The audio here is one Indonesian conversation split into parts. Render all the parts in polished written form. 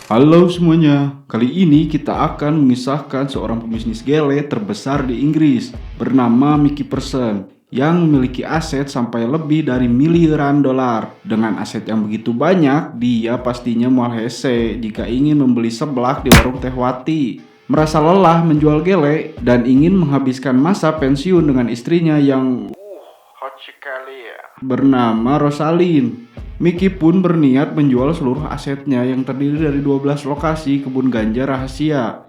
Halo semuanya, kali ini kita akan mengisahkan seorang pebisnis gele terbesar di Inggris bernama Mickey Person yang memiliki aset sampai lebih dari miliaran dolar. Dengan aset yang begitu banyak, dia pastinya mual hese jika ingin membeli seblak di warung Teh Wati. Merasa lelah menjual gele dan ingin menghabiskan masa pensiun dengan istrinya yang hot sekali ya, bernama Rosalind. Mickey pun berniat menjual seluruh asetnya yang terdiri dari 12 lokasi kebun ganja rahasia.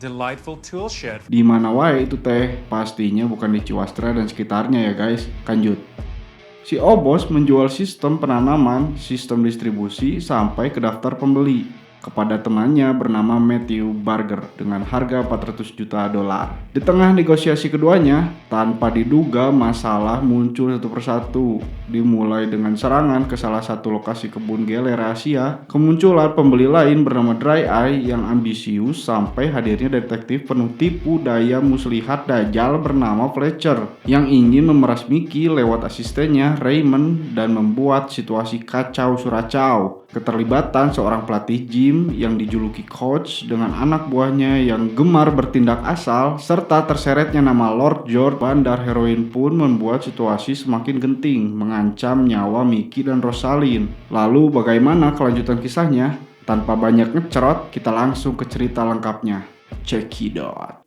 Delightful tool shed. Di mana wae itu teh, pastinya bukan di Ciwastra dan sekitarnya ya guys. Lanjut. Si Obos menjual sistem penanaman, sistem distribusi, sampai ke daftar pembeli kepada temannya bernama Matthew Barger dengan harga 400 juta dolar. Di tengah negosiasi keduanya, tanpa diduga masalah muncul satu persatu. Dimulai dengan serangan ke salah satu lokasi kebun gele rahasia, kemunculan pembeli lain bernama Dry Eye yang ambisius, sampai hadirnya detektif penuh tipu daya muslihat dajal bernama Fletcher yang ingin memeras Mickey lewat asistennya Raymond dan membuat situasi kacau suracau. Keterlibatan seorang pelatih gym yang dijuluki coach dengan anak buahnya yang gemar bertindak asal, serta terseretnya nama Lord George, bandar heroin pun membuat situasi semakin genting, mengancam nyawa Mickey dan Rosalind. Lalu bagaimana kelanjutan kisahnya? Tanpa banyak ngecerot, kita langsung ke cerita lengkapnya. Cekidot.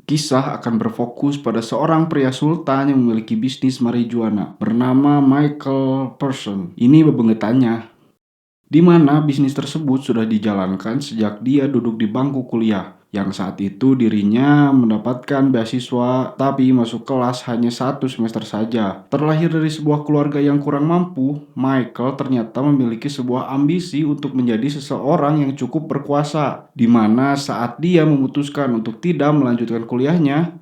Kisah akan berfokus pada seorang pria sultan yang memiliki bisnis marijuana bernama Michael Person. Ini bebengetannya, di mana bisnis tersebut sudah dijalankan sejak dia duduk di bangku kuliah, yang saat itu dirinya mendapatkan beasiswa tapi masuk kelas hanya 1 semester saja. Terlahir dari sebuah keluarga yang kurang mampu, Michael ternyata memiliki sebuah ambisi untuk menjadi seseorang yang cukup berkuasa, di mana saat dia memutuskan untuk tidak melanjutkan kuliahnya,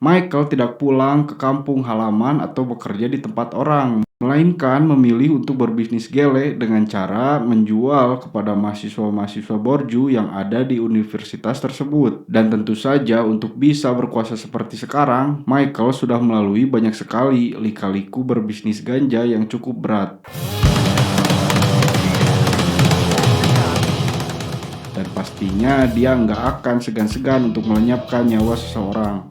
Michael tidak pulang ke kampung halaman atau bekerja di tempat orang, melainkan memilih untuk berbisnis gele dengan cara menjual kepada mahasiswa-mahasiswa borju yang ada di universitas tersebut. Dan tentu saja untuk bisa berkuasa seperti sekarang, Michael sudah melalui banyak sekali lika-liku berbisnis ganja yang cukup berat. Dan pastinya dia nggak akan segan-segan untuk melenyapkan nyawa seseorang.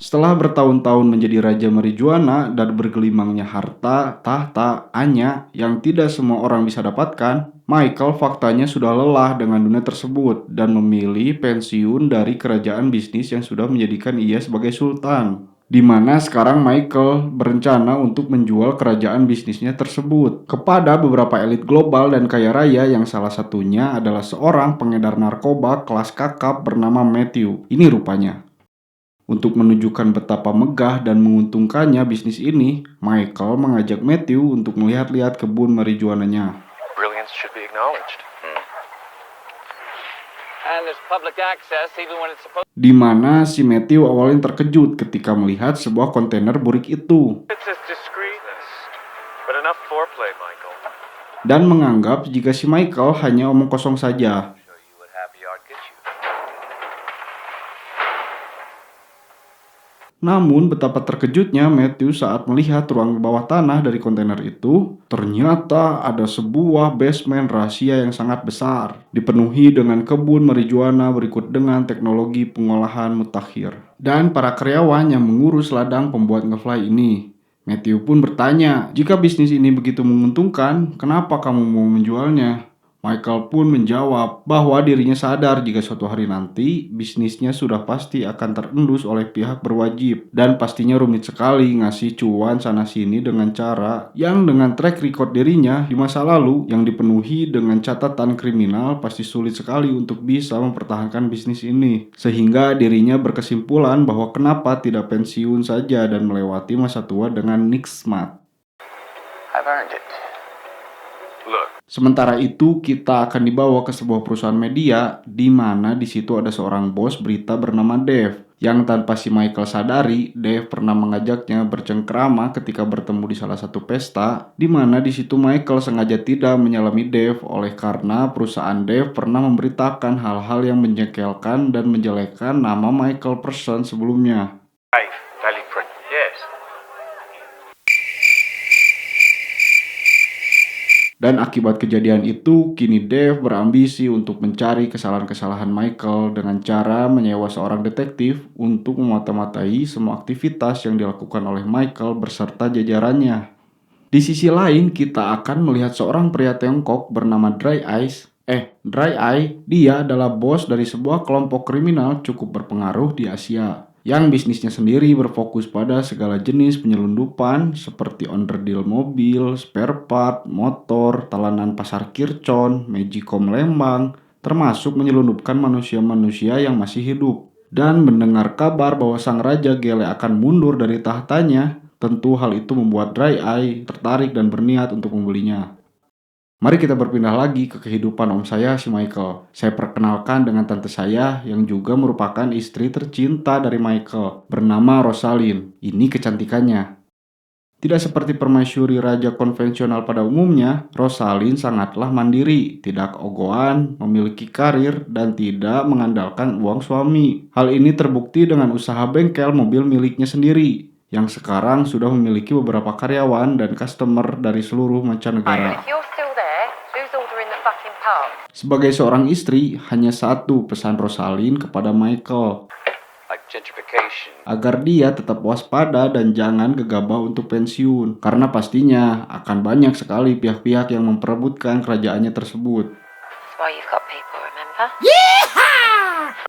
Setelah bertahun-tahun menjadi raja marijuana dan bergelimangnya harta, tahta, anya yang tidak semua orang bisa dapatkan, Michael faktanya sudah lelah dengan dunia tersebut dan memilih pensiun dari kerajaan bisnis yang sudah menjadikan ia sebagai sultan. Di mana sekarang Michael berencana untuk menjual kerajaan bisnisnya tersebut kepada beberapa elit global dan kaya raya yang salah satunya adalah seorang pengedar narkoba kelas kakap bernama Matthew. Ini rupanya. Untuk menunjukkan betapa megah dan menguntungkannya bisnis ini, Michael mengajak Matthew untuk melihat-lihat kebun marijuananya. Brilliance should be acknowledged. And there's public access even when it's supposed. Di mana si Matthew awalnya terkejut ketika melihat sebuah kontainer burik itu. It's as discreet, but enough foreplay, Michael. Dan menganggap jika si Michael hanya omong kosong saja. Show you what happy art gets you. Namun betapa terkejutnya Matthew saat melihat ruang bawah tanah dari kontainer itu. Ternyata ada sebuah basement rahasia yang sangat besar, dipenuhi dengan kebun marijuana berikut dengan teknologi pengolahan mutakhir dan para karyawan yang mengurus ladang pembuat ngefly ini. Matthew pun bertanya, jika bisnis ini begitu menguntungkan, kenapa kamu mau menjualnya? Michael pun menjawab bahwa dirinya sadar jika suatu hari nanti bisnisnya sudah pasti akan terendus oleh pihak berwajib dan pastinya rumit sekali ngasih cuan sana-sini dengan cara yang dengan track record dirinya di masa lalu yang dipenuhi dengan catatan kriminal pasti sulit sekali untuk bisa mempertahankan bisnis ini. Sehingga dirinya berkesimpulan bahwa kenapa tidak pensiun saja dan melewati masa tua dengan nikmat. I've earned it. Look, Sementara itu, kita akan dibawa ke sebuah perusahaan media di mana di situ ada seorang bos berita bernama Dave Yang tanpa si Michael sadari, Dave pernah mengajaknya bercengkrama ketika bertemu di salah satu pesta, di mana di situ Michael sengaja tidak menyalami Dave oleh karena perusahaan Dave pernah memberitakan hal-hal yang menjengkelkan dan menjelekkan nama Michael Person sebelumnya. Dave, Daily Print. Yes. Dan akibat kejadian itu, kini Dave berambisi untuk mencari kesalahan-kesalahan Michael dengan cara menyewa seorang detektif untuk memata-matai semua aktivitas yang dilakukan oleh Michael beserta jajarannya. Di sisi lain, kita akan melihat seorang pria Tiongkok bernama Dry Eye, dia adalah bos dari sebuah kelompok kriminal cukup berpengaruh di Asia, yang bisnisnya sendiri berfokus pada segala jenis penyelundupan seperti onderdil mobil, spare part, motor, talenan pasar Kircon, Magicom Lembang, termasuk menyelundupkan manusia-manusia yang masih hidup. Dan mendengar kabar bahwa sang Raja Gele akan mundur dari tahtanya, tentu hal itu membuat Dry Eye tertarik dan berniat untuk membelinya. Mari kita berpindah lagi ke kehidupan om saya si Michael. Saya perkenalkan dengan tante saya yang juga merupakan istri tercinta dari Michael, bernama Rosalind. Ini kecantikannya. Tidak seperti permaisuri raja konvensional pada umumnya, Rosalind sangatlah mandiri, tidak ogohan, memiliki karir, dan tidak mengandalkan uang suami. Hal ini terbukti dengan usaha bengkel mobil miliknya sendiri, yang sekarang sudah memiliki beberapa karyawan dan customer dari seluruh mancanegara. If you're still there, who's ordering the fucking pub? Sebagai seorang istri, hanya satu pesan Rosalind kepada Michael, Like gentrification. agar dia tetap waspada dan jangan gegabah untuk pensiun, karena pastinya akan banyak sekali pihak-pihak yang memperebutkan kerajaannya tersebut. That's why you've got people, remember?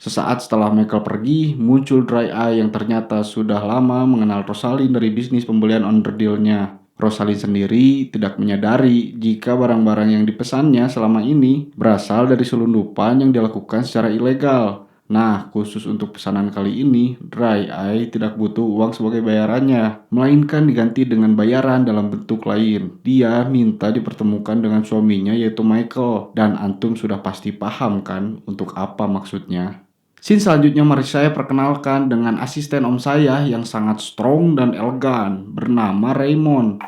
Sesaat setelah Michael pergi, muncul Dry Eye yang ternyata sudah lama mengenal Rosalind dari bisnis pembelian onderdilnya. Rosalind sendiri tidak menyadari jika barang-barang yang dipesannya selama ini berasal dari selundupan yang dilakukan secara ilegal. Nah, khusus untuk pesanan kali ini, Dry Eye tidak butuh uang sebagai bayarannya, melainkan diganti dengan bayaran dalam bentuk lain. Dia minta dipertemukan dengan suaminya yaitu Michael, dan antum sudah pasti paham kan untuk apa maksudnya. Scene selanjutnya mari saya perkenalkan dengan asisten om saya yang sangat strong dan elegan, bernama Raymond.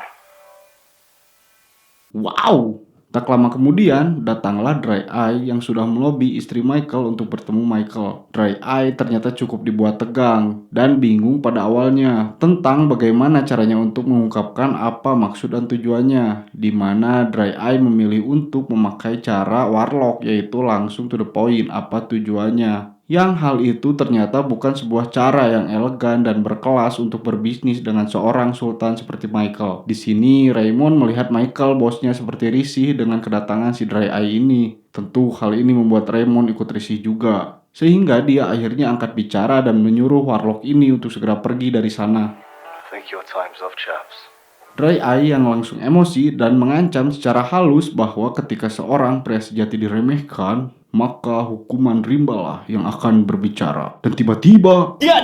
Wow! Tak lama kemudian, datanglah Dry Eye yang sudah melobi istri Michael untuk bertemu Michael. Dry Eye ternyata cukup dibuat tegang dan bingung pada awalnya tentang bagaimana caranya untuk mengungkapkan apa maksud dan tujuannya, di mana Dry Eye memilih untuk memakai cara warlock, yaitu langsung to the point apa tujuannya. Yang hal itu ternyata bukan sebuah cara yang elegan dan berkelas untuk berbisnis dengan seorang sultan seperti Michael. Di sini Raymond melihat Michael bosnya seperti risih dengan kedatangan si Dry Eye ini. Tentu hal ini membuat Raymond ikut risih juga. Sehingga dia akhirnya angkat bicara dan menyuruh warlock ini untuk segera pergi dari sana. I think your time's off, chaps. Dry Eye yang langsung emosi dan mengancam secara halus bahwa ketika seorang pria sejati diremehkan, maka hukuman rimbalah yang akan berbicara. Dan tiba-tiba Hurts,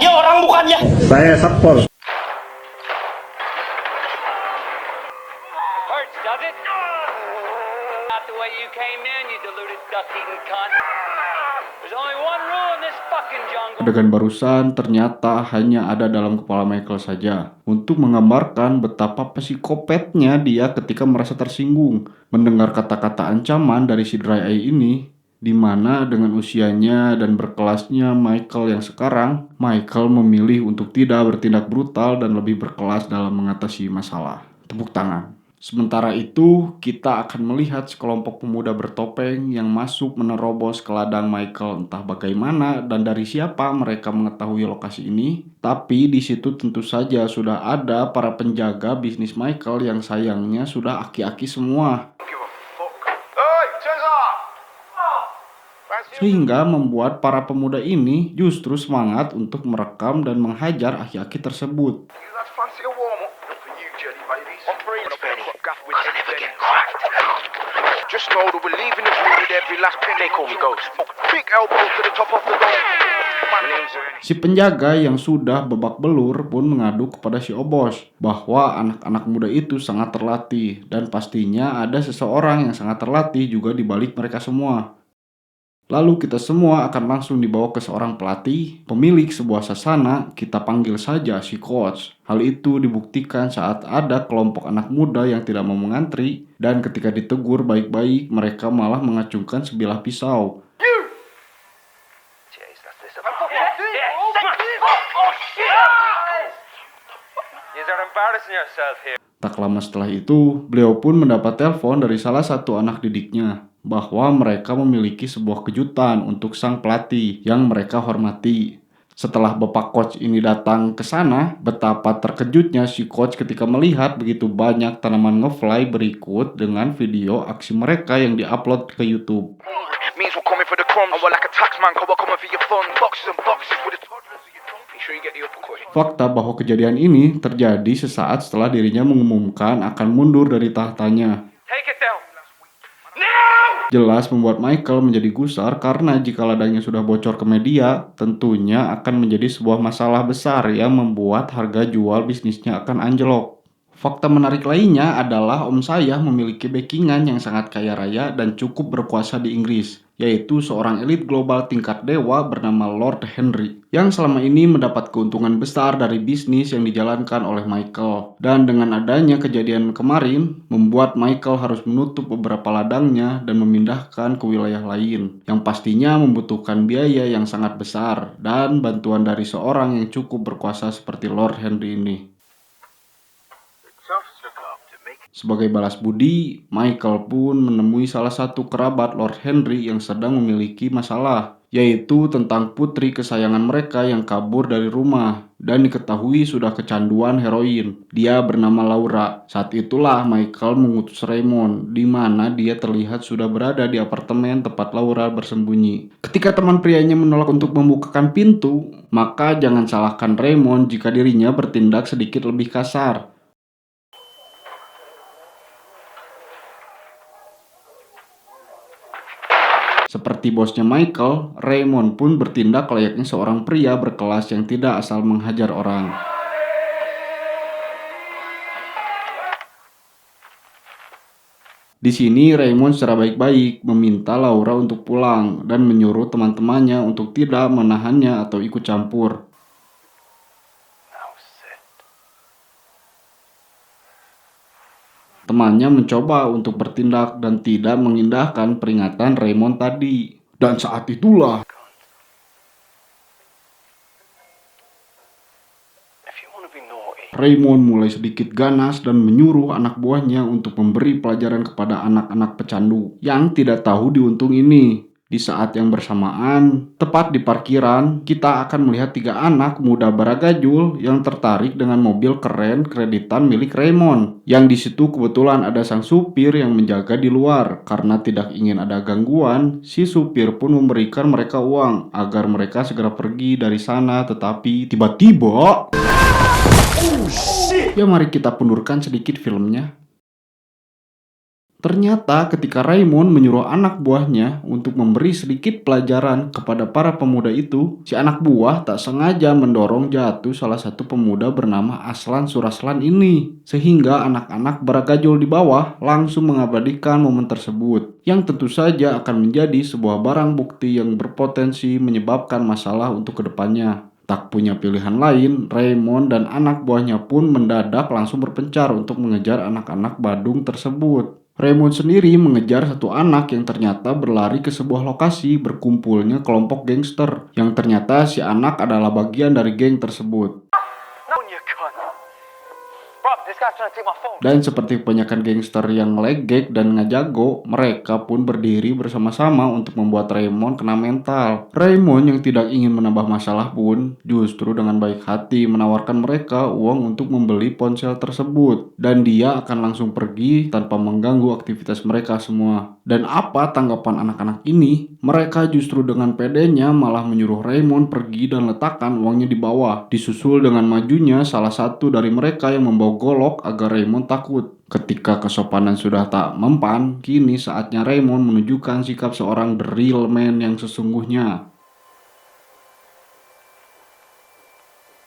does it? Not the way you came in, you deluded duck-eating cunt. There's only one rule in this fucking jungle. adegan barusan ternyata hanya ada dalam kepala Michael saja, untuk menggambarkan betapa psikopatnya dia ketika merasa tersinggung mendengar kata-kata ancaman dari si Dry Eye ini, di mana dengan usianya dan berkelasnya Michael yang sekarang, Michael memilih untuk tidak bertindak brutal dan lebih berkelas dalam mengatasi masalah. Tepuk tangan. Sementara itu, kita akan melihat sekelompok pemuda bertopeng yang masuk menerobos ke ladang Michael, entah bagaimana dan dari siapa mereka mengetahui lokasi ini. Tapi di situ tentu saja sudah ada para penjaga bisnis Michael yang sayangnya sudah aki-aki semua. Hey, Cesar! Sehingga membuat para pemuda ini justru semangat untuk merekam dan menghajar aki-aki tersebut. You lads fancy a warm-up? For you, jelly babies. On three, Just know that we're leaving the room with every last penny. They call me Ghost. Big elbow to the top of the dome. My name's Ernie. Si penjaga yang sudah babak belur pun mengadu kepada si Obos bahwa anak-anak muda itu sangat terlatih dan pastinya ada seseorang yang sangat terlatih juga di balik mereka semua. Lalu kita semua akan langsung dibawa ke seorang pelatih, pemilik sebuah sasana, kita panggil saja si coach. Hal itu dibuktikan saat ada kelompok anak muda yang tidak mau mengantri, dan ketika ditegur baik-baik, mereka malah mengacungkan sebilah pisau. Tak lama setelah itu, beliau pun mendapat telepon dari salah satu anak didiknya bahwa mereka memiliki sebuah kejutan untuk sang pelatih yang mereka hormati. Setelah bapak coach ini datang ke sana, betapa terkejutnya si coach ketika melihat begitu banyak tanaman ngefly berikut dengan video aksi mereka yang diupload ke YouTube. Means we're coming for the crumbs. And we're like a taxman, we're coming for your fun. Boxes and boxes with the toddlers of your tongue. Make sure you get the uppercut. Fakta bahwa kejadian ini terjadi sesaat setelah dirinya mengumumkan akan mundur dari tahtanya. Take it down. Jelas membuat Michael menjadi gusar karena jika ladangnya sudah bocor ke media, tentunya akan menjadi sebuah masalah besar yang membuat harga jual bisnisnya akan anjlok. Fakta menarik lainnya adalah om saya memiliki backingan yang sangat kaya raya dan cukup berkuasa di Inggris, yaitu seorang elit global tingkat dewa bernama Lord Henry, yang selama ini mendapat keuntungan besar dari bisnis yang dijalankan oleh Michael. Dan dengan adanya kejadian kemarin, membuat Michael harus menutup beberapa ladangnya dan memindahkan ke wilayah lain, yang pastinya membutuhkan biaya yang sangat besar dan bantuan dari seorang yang cukup berkuasa seperti Lord Henry ini. Sebagai balas budi, Michael pun menemui salah satu kerabat Lord Henry yang sedang memiliki masalah, yaitu tentang putri kesayangan mereka yang kabur dari rumah dan diketahui sudah kecanduan heroin. Dia bernama Laura. Saat itulah Michael mengutus Raymond, di mana dia terlihat sudah berada di apartemen tempat Laura bersembunyi. Ketika teman prianya menolak untuk membukakan pintu, maka jangan salahkan Raymond jika dirinya bertindak sedikit lebih kasar. Seperti bosnya Michael, Raymond pun bertindak layaknya seorang pria berkelas yang tidak asal menghajar orang. Di sini Raymond secara baik-baik meminta Laura untuk pulang dan menyuruh teman-temannya untuk tidak menahannya atau ikut campur. Temannya mencoba untuk bertindak dan tidak mengindahkan peringatan Raymond tadi. Dan saat itulah Raymond mulai sedikit ganas dan menyuruh anak buahnya untuk memberi pelajaran kepada anak-anak pecandu yang tidak tahu diuntung ini. Di saat yang bersamaan, tepat di parkiran, kita akan melihat 3 anak muda baragajul yang tertarik dengan mobil keren kreditan milik Raymond. Yang di situ kebetulan ada sang supir yang menjaga di luar. Karena tidak ingin ada gangguan, si supir pun memberikan mereka uang agar mereka segera pergi dari sana, tetapi tiba-tiba... Ya mari kita pundurkan sedikit filmnya. Ternyata ketika Raymond menyuruh anak buahnya untuk memberi sedikit pelajaran kepada para pemuda itu, si anak buah tak sengaja mendorong jatuh salah satu pemuda bernama Aslan Suraslan ini. Sehingga anak-anak baragajul di bawah langsung mengabadikan momen tersebut, yang tentu saja akan menjadi sebuah barang bukti yang berpotensi menyebabkan masalah untuk kedepannya. Tak punya pilihan lain, Raymond dan anak buahnya pun mendadak langsung berpencar untuk mengejar anak-anak badung tersebut. Raymond sendiri mengejar satu anak yang ternyata berlari ke sebuah lokasi berkumpulnya kelompok gangster, yang ternyata si anak adalah bagian dari geng tersebut. Dan seperti kebanyakan gangster yang legek dan ngajago, mereka pun berdiri bersama-sama untuk membuat Raymond kena mental. Raymond yang tidak ingin menambah masalah pun justru dengan baik hati menawarkan mereka uang untuk membeli ponsel tersebut. Dan dia akan langsung pergi tanpa mengganggu aktivitas mereka semua. Dan apa tanggapan anak-anak ini? Mereka justru dengan pedenya malah menyuruh Raymond pergi dan letakkan uangnya di bawah. Disusul dengan majunya salah satu dari mereka yang membawa golok agar Raymond takut. Ketika kesopanan sudah tak mempan, kini saatnya Raymond menunjukkan sikap seorang the real man yang sesungguhnya.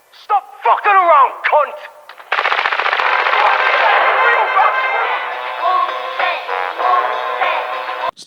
Stop fucking around, cunt!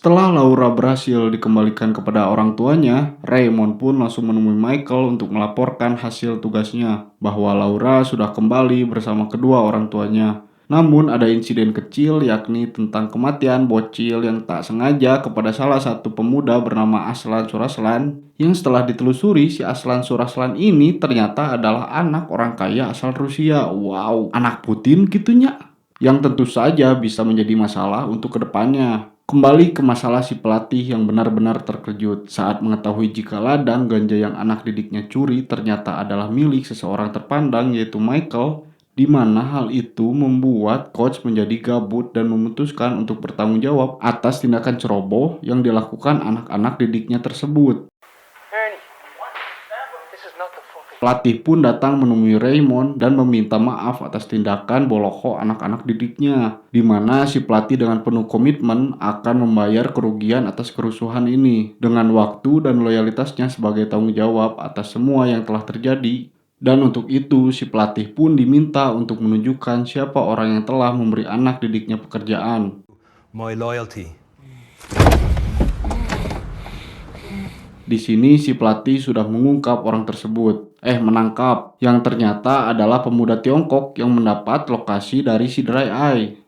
Setelah Laura berhasil dikembalikan kepada orang tuanya, Raymond pun langsung menemui Michael untuk melaporkan hasil tugasnya bahwa Laura sudah kembali bersama kedua orang tuanya. Namun ada insiden kecil yakni tentang kematian bocil yang tak sengaja kepada salah satu pemuda bernama Aslan Suraslan, yang setelah ditelusuri si Aslan Suraslan ini ternyata adalah anak orang kaya asal Rusia. Wow, anak Putin gitunya. Yang tentu saja bisa menjadi masalah untuk kedepannya. Kembali ke masalah si pelatih yang benar-benar terkejut saat mengetahui jika ladang ganja yang anak didiknya curi ternyata adalah milik seseorang terpandang yaitu Michael, di mana hal itu membuat coach menjadi gabut dan memutuskan untuk bertanggung jawab atas tindakan ceroboh yang dilakukan anak-anak didiknya tersebut. Pelatih pun datang menemui Raymond dan meminta maaf atas tindakan boloko anak-anak didiknya, di mana si pelatih dengan penuh komitmen akan membayar kerugian atas kerusuhan ini dengan waktu dan loyalitasnya sebagai tanggung jawab atas semua yang telah terjadi. Dan untuk itu si pelatih pun diminta untuk menunjukkan siapa orang yang telah memberi anak didiknya pekerjaan. My loyalty. Di sini si pelatih sudah mengungkap orang tersebut, menangkap, yang ternyata adalah pemuda Tiongkok yang mendapat lokasi dari si Dry Eye.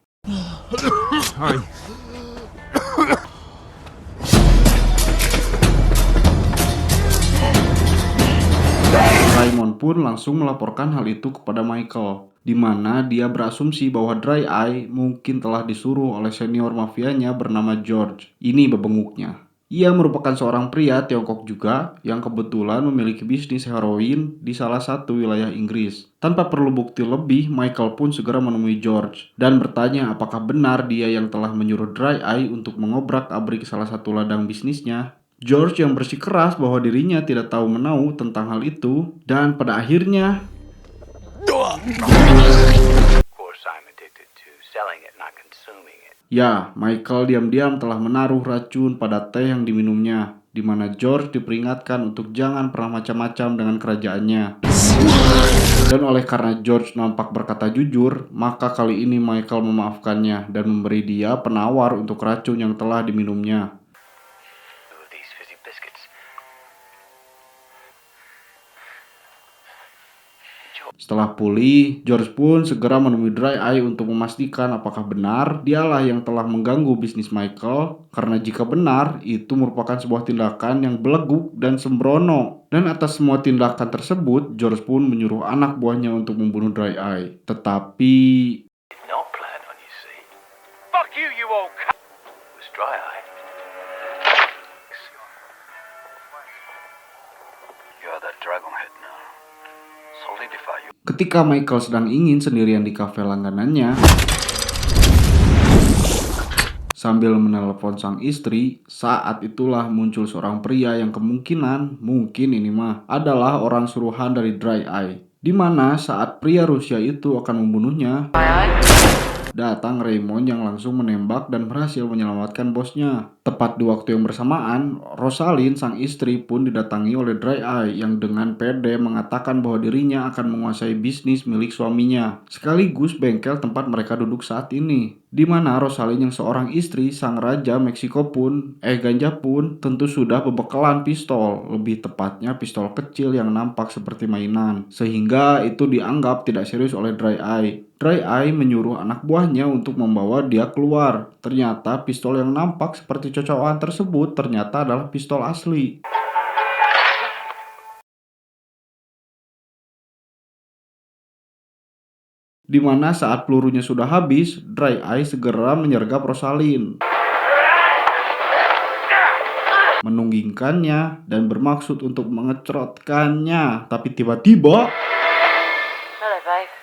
Raymond pun langsung melaporkan hal itu kepada Michael, di mana dia berasumsi bahwa Dry Eye mungkin telah disuruh oleh senior mafianya bernama George. Ini bebenguknya. Ia merupakan seorang pria Tiongkok juga yang kebetulan memiliki bisnis heroin di salah satu wilayah Inggris. Tanpa perlu bukti lebih, Michael pun segera menemui George dan bertanya apakah benar dia yang telah menyuruh Dry Eye untuk mengobrak-abrik salah satu ladang bisnisnya. George yang bersikeras bahwa dirinya tidak tahu menau tentang hal itu, dan pada akhirnya Michael diam-diam telah menaruh racun pada teh yang diminumnya, di mana George diperingatkan untuk jangan pernah macam-macam dengan kerajaannya. Dan oleh karena George nampak berkata jujur, maka kali ini Michael memaafkannya dan memberi dia penawar untuk racun yang telah diminumnya. Setelah pulih, George pun segera menemui Dry Eye untuk memastikan apakah benar dialah yang telah mengganggu bisnis Michael, karena jika benar, itu merupakan sebuah tindakan yang beleguk dan sembrono. Dan atas semua tindakan tersebut, George pun menyuruh anak buahnya untuk membunuh Dry Eye. Tetapi Fuck you, you old c***. It was Dry Eye. You're the Dragonhead now. Solidify you. ketika Michael sedang ingin sendirian di kafe langganannya, sambil menelpon sang istri, saat itulah muncul seorang pria yang mungkin ini mah adalah orang suruhan dari Dry Eye. Di mana saat pria Rusia itu akan membunuhnya, datang Raymond yang langsung menembak dan berhasil menyelamatkan bosnya. Tepat di waktu yang bersamaan, Rosalind sang istri pun didatangi oleh Dry Eye yang dengan pede mengatakan bahwa dirinya akan menguasai bisnis milik suaminya, sekaligus bengkel tempat mereka duduk saat ini. Di mana Rosalind yang seorang istri sang raja Meksiko pun, ganja pun tentu sudah berbekalan pistol, lebih tepatnya pistol kecil yang nampak seperti mainan, sehingga itu dianggap tidak serius oleh Dry Eye. Dry Eye menyuruh anak buahnya untuk membawa dia keluar. Ternyata pistol yang nampak seperti cocokan tersebut ternyata adalah pistol asli. Di mana saat pelurunya sudah habis, Dry Eye segera menyergap Rosalind, menunggingkannya dan bermaksud untuk mengecerotkannya. Tapi tiba-tiba Hello, babe.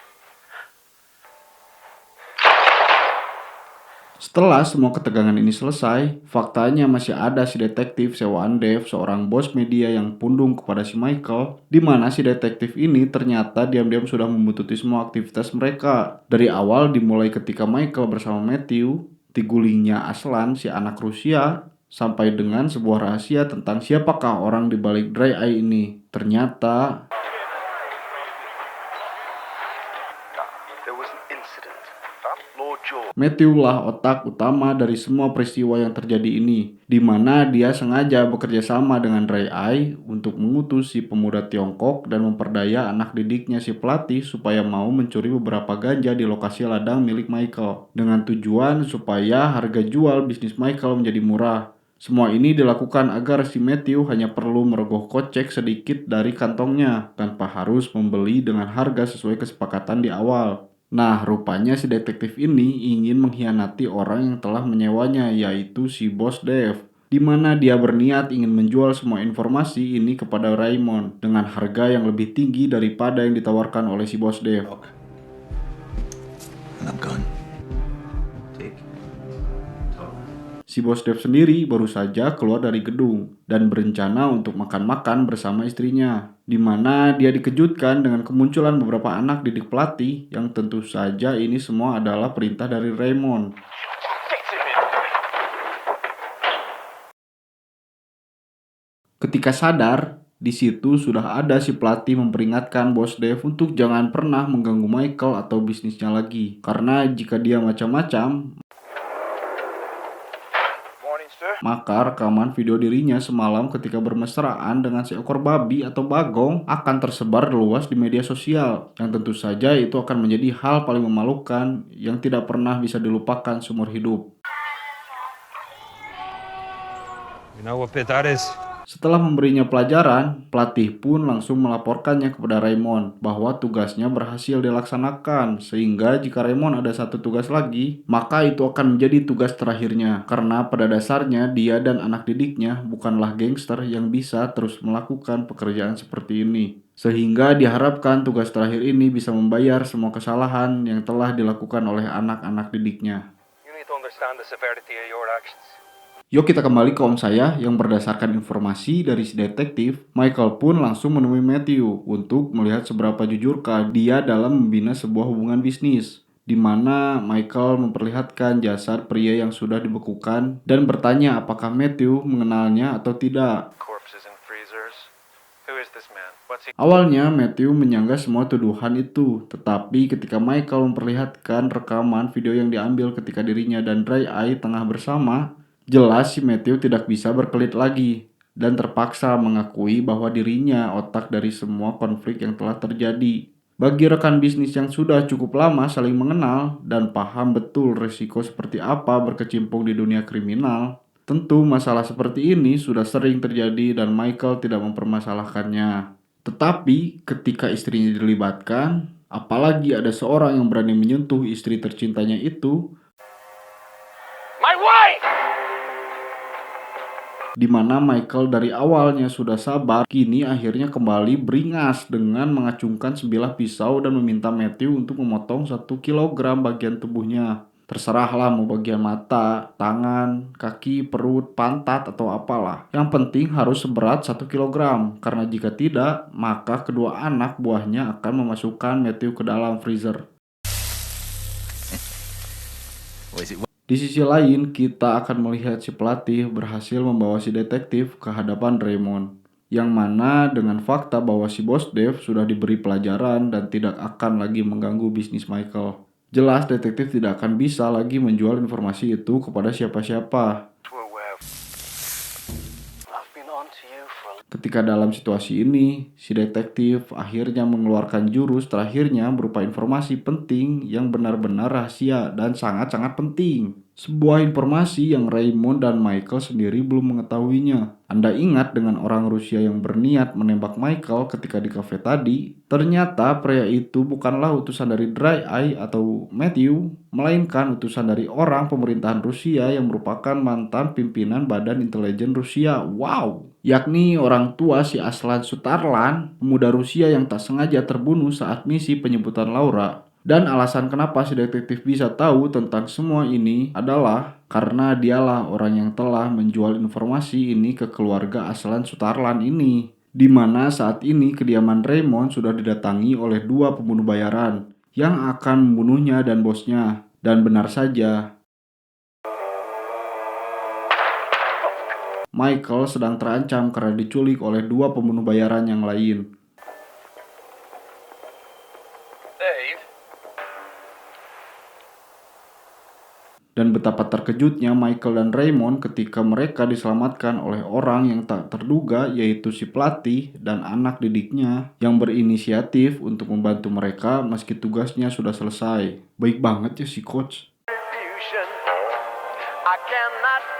setelah semua ketegangan ini selesai, faktanya masih ada si detektif sewaan Dave, seorang bos media yang pundung kepada si Michael, di mana si detektif ini ternyata diam-diam sudah membututi semua aktivitas mereka. Dari awal dimulai ketika Michael bersama Matthew, digulingnya Aslan, si anak Rusia, sampai dengan sebuah rahasia tentang siapakah orang di balik Dry Eye ini. Ternyata There was an incident fam. Lord George. Matthew lah otak utama dari semua peristiwa yang terjadi ini, di mana dia sengaja bekerja sama dengan Ray Eye untuk mengutus si pemuda Tiongkok dan memperdaya anak didiknya si pelatih supaya mau mencuri beberapa ganja di lokasi ladang milik Michael, dengan tujuan supaya harga jual bisnis Michael menjadi murah. Semua ini dilakukan agar si Matthew hanya perlu merogoh kocek sedikit dari kantongnya tanpa harus membeli dengan harga sesuai kesepakatan di awal. Nah, rupanya si detektif ini ingin mengkhianati orang yang telah menyewanya, yaitu si bos Dave, di mana dia berniat ingin menjual semua informasi ini kepada Raymond dengan harga yang lebih tinggi daripada yang ditawarkan oleh si bos Dave. And I'm gone. Si bos Dave sendiri baru saja keluar dari gedung dan berencana untuk makan-makan bersama istrinya, di mana dia dikejutkan dengan kemunculan beberapa anak didik pelatih yang tentu saja ini semua adalah perintah dari Raymond. Ketika sadar, di situ sudah ada si pelatih memperingatkan bos Dave untuk jangan pernah mengganggu Michael atau bisnisnya lagi, karena jika dia macam-macam, maka rekaman video dirinya semalam ketika bermesraan dengan seekor babi atau bagong akan tersebar luas di media sosial, yang tentu saja itu akan menjadi hal paling memalukan yang tidak pernah bisa dilupakan seumur hidup. You know what bit that is? Setelah memberinya pelajaran, pelatih pun langsung melaporkannya kepada Raymond bahwa tugasnya berhasil dilaksanakan, sehingga jika Raymond ada satu tugas lagi, maka itu akan menjadi tugas terakhirnya, karena pada dasarnya dia dan anak didiknya bukanlah gangster yang bisa terus melakukan pekerjaan seperti ini. Sehingga diharapkan tugas terakhir ini bisa membayar semua kesalahan yang telah dilakukan oleh anak-anak didiknya. You need to understand the severity of your actions. Yuk kita kembali ke om saya yang berdasarkan informasi dari si detektif, Michael pun langsung menemui Matthew untuk melihat seberapa jujurkah dia dalam membina sebuah hubungan bisnis, di mana Michael memperlihatkan jasad pria yang sudah dibekukan dan bertanya apakah Matthew mengenalnya atau tidak. Corpses in freezers. Who is this man? What's he? Awalnya Matthew menyanggah semua tuduhan itu, tetapi ketika Michael memperlihatkan rekaman video yang diambil ketika dirinya dan Ray Eye tengah bersama, jelas si Matthew tidak bisa berkelit lagi dan terpaksa mengakui bahwa dirinya otak dari semua konflik yang telah terjadi. Bagi rekan bisnis yang sudah cukup lama saling mengenal dan paham betul resiko seperti apa berkecimpung di dunia kriminal, tentu masalah seperti ini sudah sering terjadi dan Michael tidak mempermasalahkannya. Tetapi ketika istrinya dilibatkan, apalagi ada seorang yang berani menyentuh istri tercintanya itu, My wife! di mana Michael dari awalnya sudah sabar, kini akhirnya kembali beringas dengan mengacungkan sebilah pisau dan meminta Matthew untuk memotong 1 kilogram bagian tubuhnya. Terserahlah mau bagian mata, tangan, kaki, perut, pantat, atau apalah. Yang penting harus seberat 1 kilogram, karena jika tidak, maka kedua anak buahnya akan memasukkan Matthew ke dalam freezer. Di sisi lain, kita akan melihat si pelatih berhasil membawa si detektif ke hadapan Raymond, yang mana dengan fakta bahwa si bos Dave sudah diberi pelajaran dan tidak akan lagi mengganggu bisnis Michael. Jelas detektif tidak akan bisa lagi menjual informasi itu kepada siapa-siapa. Ketika dalam situasi ini, si detektif akhirnya mengeluarkan jurus terakhirnya berupa informasi penting yang benar-benar rahasia dan sangat-sangat penting. Sebuah informasi yang Raymond dan Michael sendiri belum mengetahuinya. Anda ingat dengan orang Rusia yang berniat menembak Michael ketika di kafe tadi? Ternyata pria itu bukanlah utusan dari Dry Eye atau Matthew, melainkan utusan dari orang pemerintahan Rusia yang merupakan mantan pimpinan Badan Intelijen Rusia. Wow! Yakni orang tua si Aslan Sutarlan, pemuda Rusia yang tak sengaja terbunuh saat misi penyebutan Laura. Dan alasan kenapa si detektif bisa tahu tentang semua ini adalah karena dialah orang yang telah menjual informasi ini ke keluarga Aslan Sutarlan ini. Di mana saat ini kediaman Raymond sudah didatangi oleh 2 pembunuh bayaran yang akan membunuhnya dan bosnya. Dan benar saja, Michael sedang terancam karena diculik oleh 2 pembunuh bayaran yang lain. Dave? Dan betapa terkejutnya Michael dan Raymond ketika mereka diselamatkan oleh orang yang tak terduga, yaitu si pelatih dan anak didiknya yang berinisiatif untuk membantu mereka meski tugasnya sudah selesai. Baik banget ya si coach.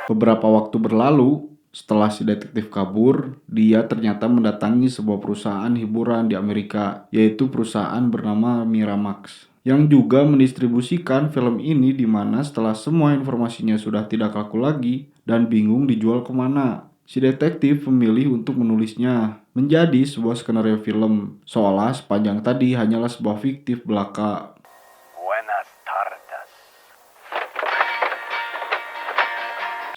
Beberapa waktu berlalu, setelah si detektif kabur, dia ternyata mendatangi sebuah perusahaan hiburan di Amerika, yaitu perusahaan bernama Miramax, yang juga mendistribusikan film ini, di mana setelah semua informasinya sudah tidak laku lagi dan bingung dijual kemana, si detektif memilih untuk menulisnya menjadi sebuah skenario film, seolah sepanjang tadi hanyalah sebuah fiktif belaka.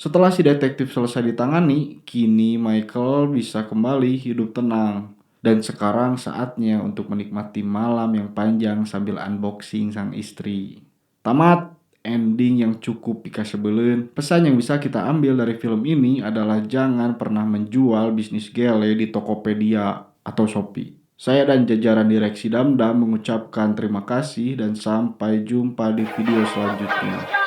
Setelah si detektif selesai ditangani, kini Michael bisa kembali hidup tenang. Dan sekarang saatnya untuk menikmati malam yang panjang sambil unboxing sang istri. Tamat, ending yang cukup pikasebeleun. Pesan yang bisa kita ambil dari film ini adalah jangan pernah menjual bisnis gele di Tokopedia atau Shopee. Saya dan jajaran direksi Damdam mengucapkan terima kasih dan sampai jumpa di video selanjutnya.